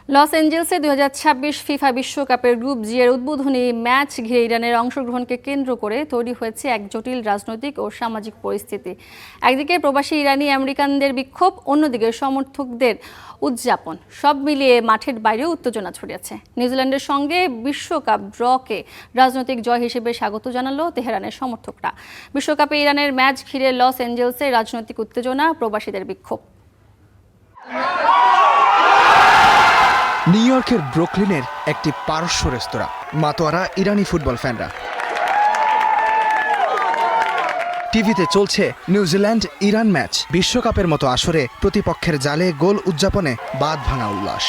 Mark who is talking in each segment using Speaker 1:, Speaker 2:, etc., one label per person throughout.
Speaker 1: Loss এঞ্জেলসে 2026 FIFA বিশ্বকাপের group জি এর উদ্বোধনী ম্যাচ ঘিরে ইরানের অংশগ্রহণকে কেন্দ্র করে তৈরি হয়েছে এক জটিল রাজনৈতিক ও সামাজিক পরিস্থিতি। একদিকে প্রবাসী ইরানি আমেরিকানদের বিক্ষোভ, অন্যদিকে সমর্থকদের উদযাপন, সব মিলিয়ে মাঠের বাইরেও উত্তেজনা ছড়িয়েছে। নিউজিল্যান্ডের সঙ্গে বিশ্বকাপ ড্রকে রাজনৈতিক জয় হিসেবে স্বাগত জানালো তেহরানের সমর্থকরা। বিশ্বকাপে ইরানের ম্যাচ ঘিরে লস এঞ্জেলসে রাজনৈতিক উত্তেজনা, প্রবাসীদের বিক্ষোভ।
Speaker 2: নিউ ইয়র্কের ব্রুকলিনের একটি পারস্য রেস্তোরাঁ, মাতোয়ারা ইরানি ফুটবল ফ্যানরা। টিভিতে চলছে নিউজিল্যান্ড ইরান ম্যাচ। বিশ্বকাপের মতো আসরে প্রতিপক্ষের জালে গোল উদযাপনে বাঁধ ভাঙা উল্লাস।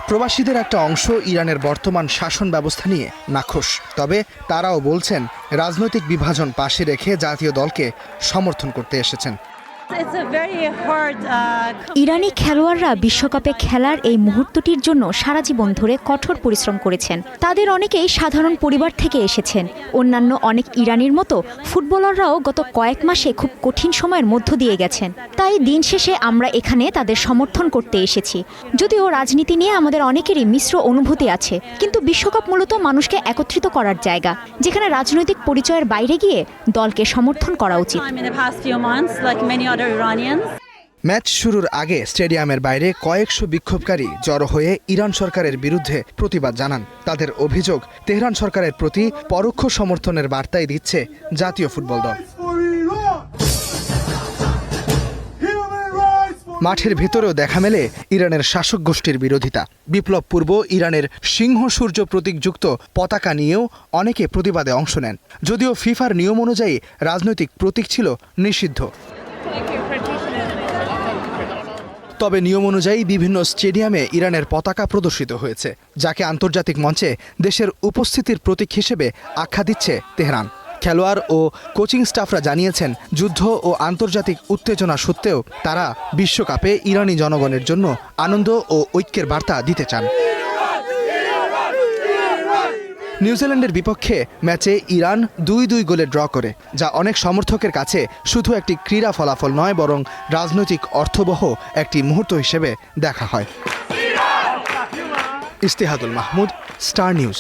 Speaker 2: প্রবাসীদের একটা অংশ ইরানের বর্তমান শাসন ব্যবস্থা নিয়ে নাখোশ, তবে তারাও বলছেন রাজনৈতিক বিভাজন পাশে রেখে জাতীয় দলকে সমর্থন করতে এসেছেন।
Speaker 3: ইরানি খেলোয়াড়রা বিশ্বকাপে খেলার এই মুহূর্তটির জন্য সারা জীবন ধরে কঠোর পরিশ্রম করেছেন। তাদের অনেকেই সাধারণ পরিবার থেকে এসেছেন। অন্যান্য অনেক ইরানির মতো ফুটবলাররাও গত কয়েক মাসে খুব কঠিন সময়ের মধ্য দিয়ে গেছেন। তাই দিন শেষে আমরা এখানে তাদের সমর্থন করতে এসেছি। যদিও রাজনীতি নিয়ে আমাদের অনেকেরই মিশ্র অনুভূতি আছে, কিন্তু বিশ্বকাপ মূলত মানুষকে একত্রিত করার জায়গা, যেখানে রাজনৈতিক পরিচয়ের বাইরে গিয়ে দলকে সমর্থন করা উচিত।
Speaker 2: ম্যাচ শুরুর আগে স্টেডিয়ামের বাইরে কয়েকশো বিক্ষোভকারী জড়ো হয়ে ইরান সরকারের বিরুদ্ধে প্রতিবাদ জানান। তাদের অভিযোগ, তেহরান সরকারের প্রতি পরোক্ষ সমর্থনের বার্তাই দিচ্ছে জাতীয় ফুটবল দল। মাঠের ভেতরেও দেখা মেলে ইরানের শাসক গোষ্ঠীর বিরোধিতা। বিপ্লব পূর্ব ইরানের সিংহ সূর্য প্রতীকযুক্ত পতাকা নিয়েও অনেকে প্রতিবাদে অংশ নেন। যদিও ফিফার নিয়ম অনুযায়ী রাজনৈতিক প্রতীক ছিল নিষিদ্ধ, তবে নিয়ম অনুযায়ী বিভিন্ন স্টেডিয়ামে ইরানের পতাকা প্রদর্শিত হয়েছে, যাকে আন্তর্জাতিক মঞ্চে দেশের উপস্থিতির প্রতীক হিসেবে আখ্যা দিচ্ছে তেহরান। খেলোয়াড় ও কোচিং স্টাফরা জানিয়েছেন, যুদ্ধ ও আন্তর্জাতিক উত্তেজনা সত্ত্বেও তারা বিশ্বকাপে ইরানি জনগণের জন্য আনন্দ ও ঐক্যের বার্তা দিতে চান। নিউজিল্যান্ডের বিপক্ষে ম্যাচে ইরান 2-2 গোলে ড্র করে, যা অনেক সমর্থকের কাছে শুধু একটি ক্রীড়া ফলাফল নয়, বরং রাজনৈতিক অর্থবহ একটি মুহূর্ত হিসেবে দেখা হয়। ইস্তেহাদুল মাহমুদ, স্টার নিউজ।